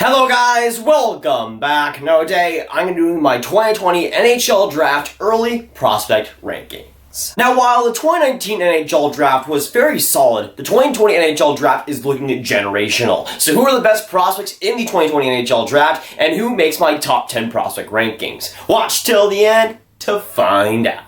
Hello guys, welcome back. Now today, I'm going to do my 2020 NHL Draft Early Prospect Rankings. Now while the 2019 NHL Draft was very solid, the 2020 NHL Draft is looking generational. So who are the best prospects in the 2020 NHL Draft, and who makes my top 10 prospect rankings? Watch till the end to find out.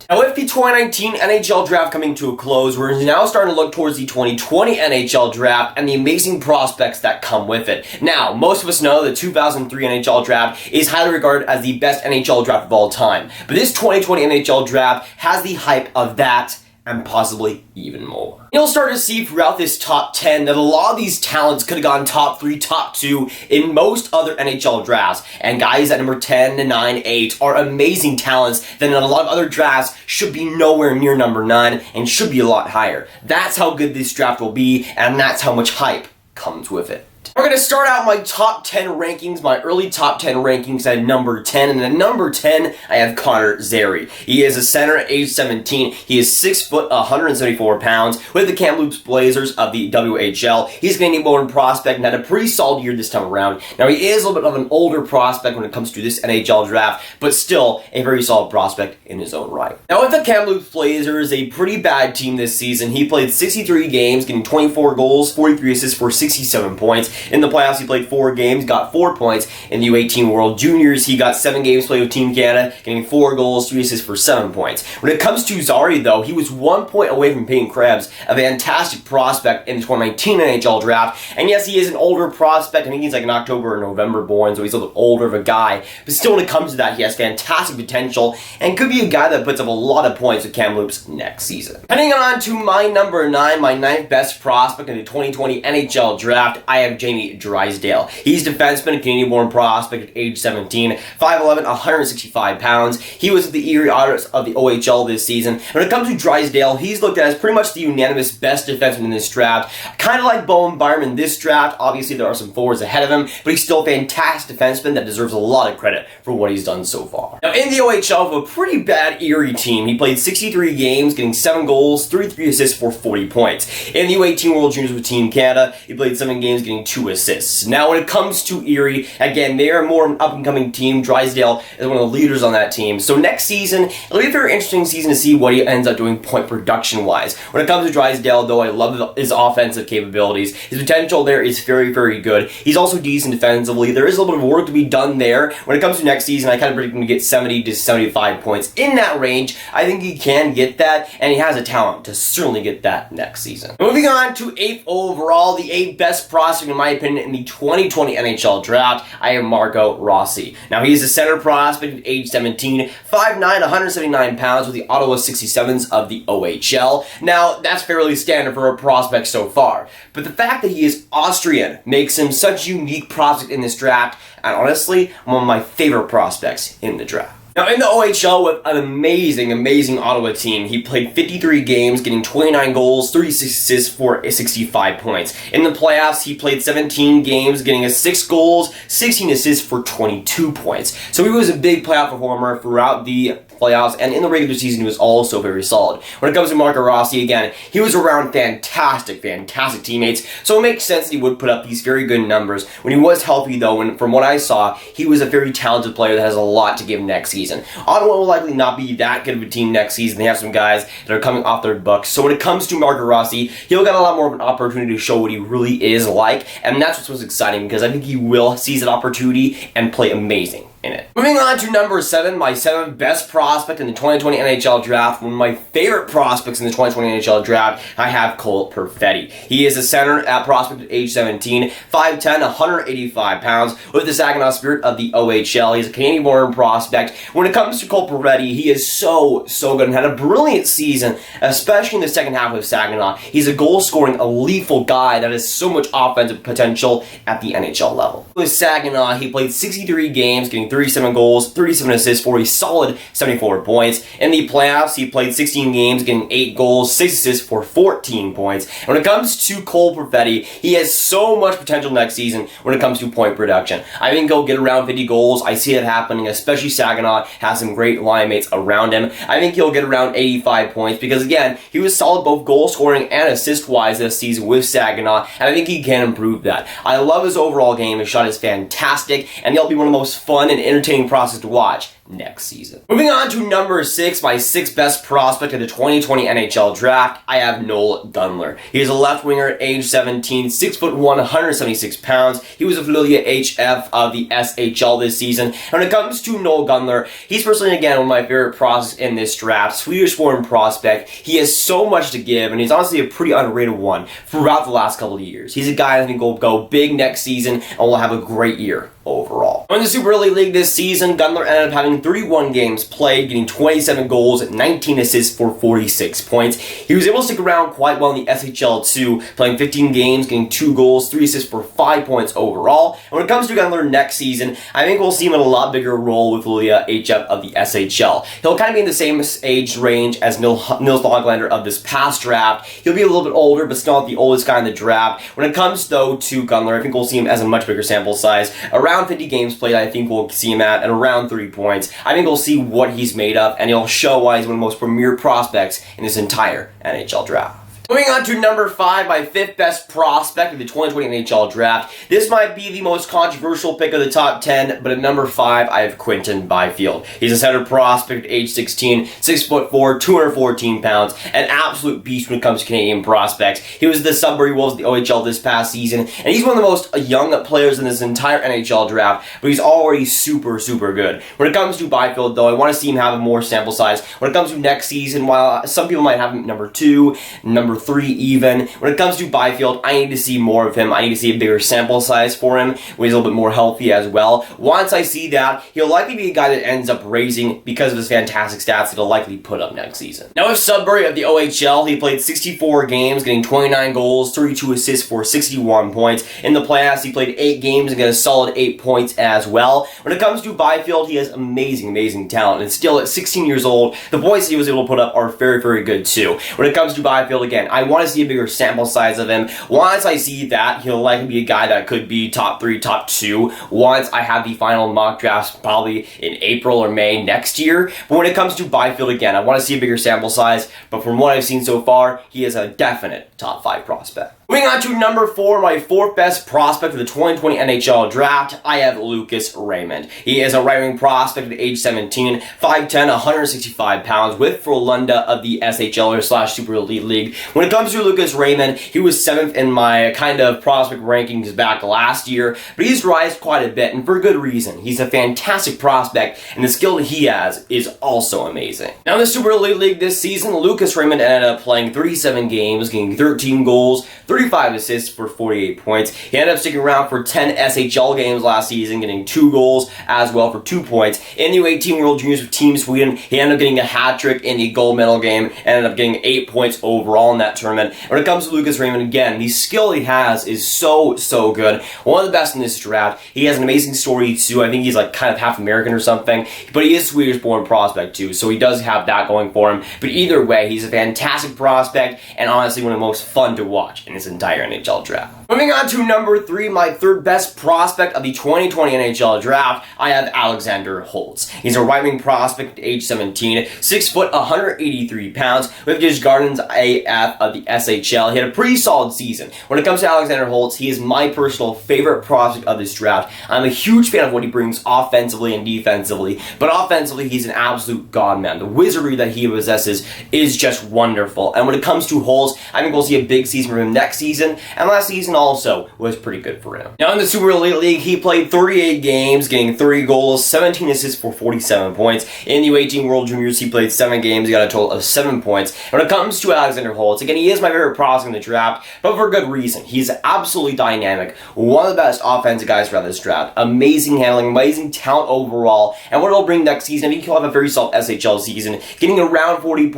Now with the 2019 NHL Draft coming to a close, we're now starting to look towards the 2020 NHL Draft and the amazing prospects that come with it. Now, most of us know the 2003 NHL Draft is highly regarded as the best NHL Draft of all time. But this 2020 NHL Draft has the hype of that and possibly even more. You'll start to see throughout this top 10 that a lot of these talents could have gone top 3, top 2 in most other NHL drafts. And guys at number 10, 9, 8 are amazing talents that in a lot of other drafts should be nowhere near number 9 and should be a lot higher. That's how good this draft will be, and that's how much hype comes with it. We're going to start out my top 10 rankings, my early top 10 rankings at number 10. And at number 10, I have Connor Zary. He is a center at age 17. He is 6 foot, 174 pounds with the Kamloops Blazers of the WHL. He's a Canadian-born prospect and had a pretty solid year this time around. Now, he is a little bit of an older prospect when it comes to this NHL draft, but still a very solid prospect in his own right. Now, with the Kamloops Blazers, a pretty bad team this season. He played 63 games, getting 24 goals, 43 assists for 67 points. In the playoffs, he played 4 games, got 4 points. In the U18 World Juniors, he got 7 games played with Team Canada, getting 4 goals, 3 assists for 7 points. When it comes to Zary, though, he was 1 point away from Peyton Krebs, a fantastic prospect in the 2019 NHL Draft. And yes, he is an older prospect. I think he's like an October or November born, so he's a little bit older of a guy. But still, when it comes to that, he has fantastic potential and could be a guy that puts up a lot of points with Kamloops next season. Heading on to my number 9, my 9th best prospect in the 2020 NHL Draft, I have Jamie Drysdale. He's a defenseman, a Canadian-born prospect at age 17, 5'11", 165 pounds. He was with the Erie Otters of the OHL this season. When it comes to Drysdale, he's looked at as pretty much the unanimous best defenseman in this draft. Kind of like Bowen Byram in this draft. Obviously, there are some forwards ahead of him, but he's still a fantastic defenseman that deserves a lot of credit for what he's done so far. Now, in the OHL, with a pretty bad Erie team, he played 63 games, getting 7 goals, 33 assists for 40 points. In the U18 World Juniors with Team Canada, he played 7 games, getting 2 assists. Now, when it comes to Erie, again, they are more of an up-and-coming team. Drysdale is one of the leaders on that team. So next season, it'll be a very interesting season to see what he ends up doing point production-wise. When it comes to Drysdale, though, I love his offensive capabilities. His potential there is very, very good. He's also decent defensively. There is a little bit of work to be done there. When it comes to next season, I kind of predict him to get 70 to 75 points. In that range, I think he can get that, and he has a talent to certainly get that next season. Moving on to 8th overall, the 8th best prospect, in my opinion, in the 2020 NHL Draft, I have Marco Rossi. Now, he is a center prospect at age 17, 5'9", 179 pounds with the Ottawa 67s of the OHL. Now, that's fairly standard for a prospect so far, but the fact that he is Austrian makes him such a unique prospect in this draft, and honestly, one of my favorite prospects in the draft. Now, in the OHL with an amazing Ottawa team, he played 53 games, getting 29 goals, 36 assists for 65 points. In the playoffs, he played 17 games, getting 6 goals, 16 assists for 22 points. So he was a big playoff performer throughout the playoffs, and in the regular season, he was also very solid. When it comes to Marco Rossi, again, he was around fantastic teammates, so it makes sense that he would put up these very good numbers. When he was healthy, though, and from what I saw, he was a very talented player that has a lot to give next season. Ottawa will likely not be that good of a team next season. They have some guys that are coming off their books. So when it comes to Marco Rossi, he'll get a lot more of an opportunity to show what he really is like, and that's what's most exciting because I think he will seize that opportunity and play amazing in it. Moving on to number 7, my 7th best prospect in the 2020 NHL Draft, one of my favorite prospects in the 2020 NHL Draft, I have Cole Perfetti. He is a center at prospect at age 17, 5'10", 185 pounds with the Saginaw Spirit of the OHL. He's a Canadian-born prospect. When it comes to Cole Perfetti, he is so good and had a brilliant season, especially in the second half with Saginaw. He's a goal-scoring, a lethal guy that has so much offensive potential at the NHL level. With Saginaw, he played 63 games, getting 37 goals, 37 assists for a solid 74 points. In the playoffs, he played 16 games, getting 8 goals, 6 assists for 14 points. And when it comes to Cole Perfetti, he has so much potential next season when it comes to point production. I think he'll get around 50 goals. I see it happening, especially Saginaw has some great line mates around him. I think he'll get around 85 points because, again, he was solid both goal scoring and assist-wise this season with Saginaw, and I think he can improve that. I love his overall game. His shot is fantastic, and he'll be one of the most fun and entertaining prospects to watch next season. Moving on to number 6, my 6th best prospect of the 2020 NHL draft, I have Noel Gunler. He is a left winger, age 17, 6'1", 176 pounds. He was a Liiga HF of the SHL this season. And when it comes to Noel Gunler, he's personally, again, one of my favorite prospects in this draft. Swedish-born prospect. He has so much to give, and he's honestly a pretty underrated one throughout the last couple of years. He's a guy that can go big next season and will have a great year overall. In the SuperElit League this season, Gunler ended up having 31 games played, getting 27 goals, 19 assists for 46 points. He was able to stick around quite well in the SHL too, playing 15 games, getting 2 goals, 3 assists for 5 points overall. And when it comes to Gunler next season, I think we'll see him in a lot bigger role with Liiga HF of the SHL. He'll kind of be in the same age range as Nils Hoglander of this past draft. He'll be a little bit older, but still not the oldest guy in the draft. When it comes, though, to Gunler, I think we'll see him as a much bigger sample size. Around 50 games played, I think we'll see him at around 30 points. I think we'll see what he's made of, and he'll show why he's one of the most premier prospects in this entire NHL draft. Moving on to number 5, my 5th best prospect of the 2020 NHL draft. This might be the most controversial pick of the top 10, but at number 5, I have Quinton Byfield. He's a center prospect at age 16, 6'4", 214 pounds, an absolute beast when it comes to Canadian prospects. He was the Sudbury Wolves of the OHL this past season, and he's one of the most young players in this entire NHL draft, but he's already super, super good. When it comes to Byfield, though, I want to see him have a more sample size. When it comes to next season, while some people might have him at number 2, number 3 even. When it comes to Byfield, I need to see more of him. I need to see a bigger sample size for him, when he's a little bit more healthy as well. Once I see that, he'll likely be a guy that ends up raising because of his fantastic stats that he'll likely put up next season. Now with Sudbury of the OHL, he played 64 games, getting 29 goals, 32 assists for 61 points. In the playoffs, he played 8 games and got a solid 8 points as well. When it comes to Byfield, he has amazing, amazing talent, and still at 16 years old, the points he was able to put up are very, very good too. When it comes to Byfield, again, I want to see a bigger sample size of him. Once I see that, he'll likely be a guy that could be top 3, top 2. Once I have the final mock drafts, probably in April or May next year. But when it comes to Byfield, again, I want to see a bigger sample size. But from what I've seen so far, he is a definite top 5 prospect. Moving on to number 4, my 4th best prospect of the 2020 NHL draft, I have Lucas Raymond. He is a right-wing prospect at age 17, 5'10", 165 pounds, with for Lundell of the SHL / SuperElit League. When it comes to Lucas Raymond, he was 7th in my kind of prospect rankings back last year, but he's risen quite a bit, and for good reason. He's a fantastic prospect, and the skill that he has is also amazing. Now in the SuperElit League this season, Lucas Raymond ended up playing 37 games, getting 13 goals, 35 assists for 48 points. He ended up sticking around for 10 SHL games last season, getting 2 goals as well for 2 points. In the U18 World Juniors with Team Sweden, he ended up getting a hat-trick in the gold medal game, ended up getting 8 points overall in that tournament. When it comes to Lucas Raymond, again, the skill he has is so, so good. One of the best in this draft. He has an amazing story too. I think he's like kind of half American or something, but he is Swedish-born prospect too, so he does have that going for him. But either way, he's a fantastic prospect, and honestly one of the most fun to watch in this entire NHL draft. Moving on to number 3, my 3rd best prospect of the 2020 NHL draft, I have Alexander Holtz. He's a right-wing prospect at age 17, 6', 183 pounds, with his Gardens AF of the SHL. He had a pretty solid season. When it comes to Alexander Holtz, he is my personal favorite prospect of this draft. I'm a huge fan of what he brings offensively and defensively, but offensively, he's an absolute god, man. The wizardry that he possesses is just wonderful. And when it comes to Holtz, I think we'll see a big season from him next season, and last season also was pretty good for him. Now in the SuperElit League, he played 38 games, getting 30 goals, 17 assists for 47 points. In the U18 World Juniors, he played 7 games, he got a total of 7 points. And when it comes to Alexander Holtz, again, he is my favorite prospect in the draft, but for good reason. He's absolutely dynamic, one of the best offensive guys throughout this draft. Amazing handling, amazing talent overall, and what he'll bring next season, I think he'll have a very solid SHL season. Getting around 40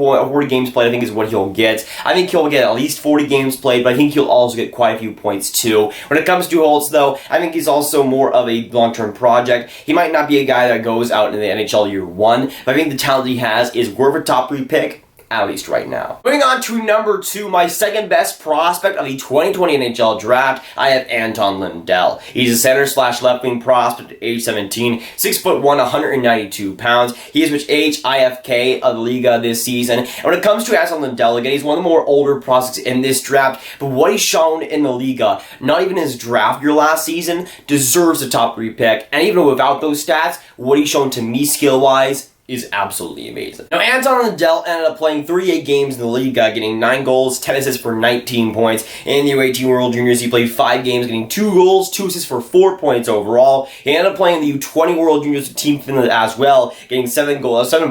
games played, I think is what he'll get. I think he'll get at least 40 games played, but I think think he'll also get quite a few points too. When it comes to Holtz, though, I think he's also more of a long-term project. He might not be a guy that goes out in the NHL year one, but I think the talent he has is worth a top 3 pick, at least right now. Moving on to number 2, my second best prospect of the 2020 NHL draft, I have Anton Lundell. He's a center/left wing prospect at age 17, 6'1", 192 pounds. He is which IFK of the Liiga this season. And when it comes to Anton Lundell, again, he's one of the more older prospects in this draft, but what he's shown in the Liiga, not even his draft year last season, deserves a top 3 pick. And even without those stats, what he's shown to me skill-wise is absolutely amazing. Now, Anton Lundell ended up playing 38 games in the Liiga, getting 9 goals, 10 assists for 19 points. In the U18 World Juniors, he played 5 games, getting 2 goals, 2 assists for 4 points overall. He ended up playing the U20 World Juniors with Team Finland as well, getting 7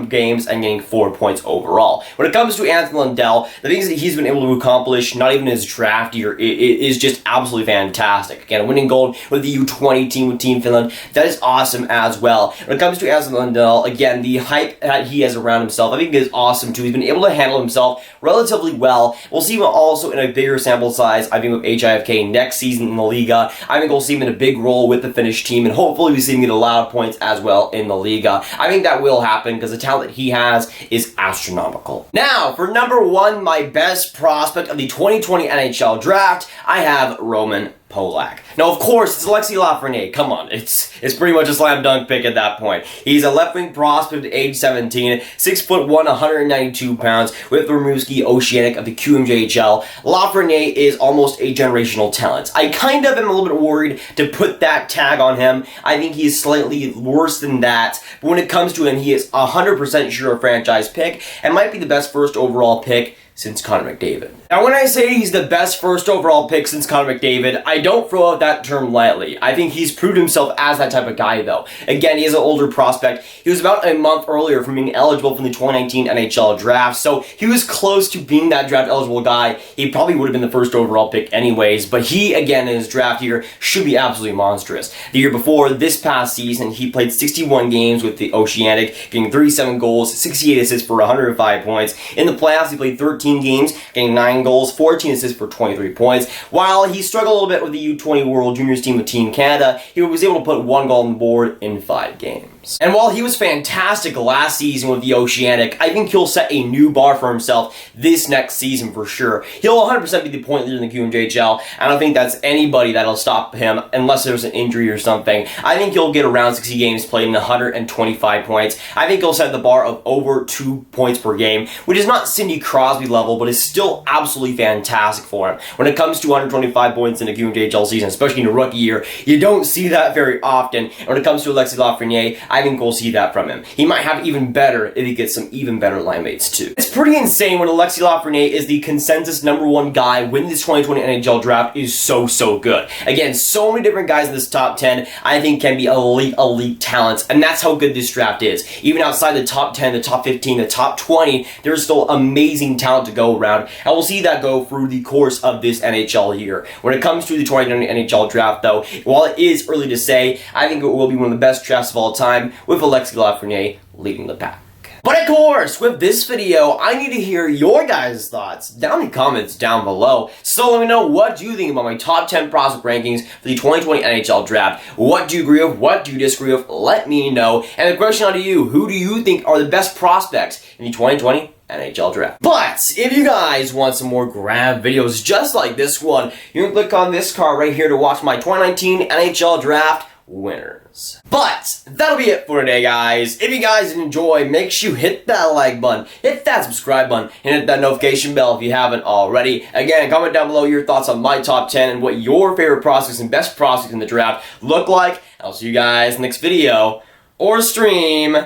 games and getting 4 points overall. When it comes to Anton Lundell, the things that he's been able to accomplish, not even his draft year, is just absolutely fantastic. Again, winning gold with the U20 team with Team Finland, that is awesome as well. When it comes to Anton Lundell, again, the hype that he has around himself, I think is awesome too. He's been able to handle himself relatively well. We'll see him also in a bigger sample size, I think, with HIFK next season in the Liiga. I think we'll see him in a big role with the Finnish team, and hopefully we see him get a lot of points as well in the Liiga. I think that will happen because the talent that he has is astronomical. Now, for number 1, my best prospect of the 2020 NHL draft, I have Roman Polak. Now, of course, it's Alexis Lafreniere. Come on, it's pretty much a slam dunk pick at that point. He's a left wing prospect at age 17, 6'1", 192 pounds, with the Rimouski Oceanic of the QMJHL. Lafreniere is almost a generational talent. I kind of am a little bit worried to put that tag on him. I think he is slightly worse than that, but when it comes to him, he is 100% sure a franchise pick, and might be the best first overall pick since Connor McDavid. Now, when I say he's the best first overall pick since Connor McDavid, I don't throw out that term lightly. I think he's proved himself as that type of guy, though. Again, he is an older prospect. He was about a month earlier from being eligible for the 2019 NHL draft, so he was close to being that draft-eligible guy. He probably would have been the first overall pick anyways, but he, again, in his draft year, should be absolutely monstrous. The year before, this past season, he played 61 games with the Oceanic, getting 37 goals, 68 assists for 105 points. In the playoffs, he played 13 games, getting 9 goals, 14 assists for 23 points. While he struggled a little bit with the U20 World Juniors team with Team Canada, he was able to put 1 goal on the board in 5 games. And while he was fantastic last season with the Oceanic, I think he'll set a new bar for himself this next season for sure. He'll 100% be the point leader in the QMJHL. I don't think that's anybody that'll stop him unless there's an injury or something. I think he'll get around 60 games played and 125 points. I think he'll set the bar of over 2 points per game, which is not Sidney Crosby level, but is still absolutely fantastic for him. When it comes to 125 points in a QMJHL season, especially in a rookie year, you don't see that very often. And when it comes to Alexis Lafreniere, I think we'll see that from him. He might have even better if he gets some even better line mates too. It's pretty insane when Alexis Lafreniere is the consensus #1 guy when this 2020 NHL draft is so good. Again, so many different guys in this top 10 I think can be elite talents, and that's how good this draft is. Even outside the top 10, the top 15, the top 20, there's still amazing talent to go around, and we'll see that go through the course of this NHL year. When it comes to the 2020 NHL draft, though, while it is early to say, I think it will be one of the best drafts of all time, with Alexis Lafreniere leading the pack. But of course, with this video, I need to hear your guys' thoughts down in the comments down below. So let me know, what do you think about my top 10 prospect rankings for the 2020 NHL draft? What do you agree with? What do you disagree with? Let me know. And the question on to you, who do you think are the best prospects in the 2020 NHL draft? But if you guys want some more Grav videos just like this one, you can click on this card right here to watch my 2019 NHL draft winners. But that'll be it for today, guys. If you guys enjoy, make sure you hit that like button, hit that subscribe button, and hit that notification bell if you haven't already. Again, comment down below your thoughts on my top 10 and what your favorite prospects and best prospects in the draft look like. I'll see you guys next video or stream.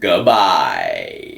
Goodbye.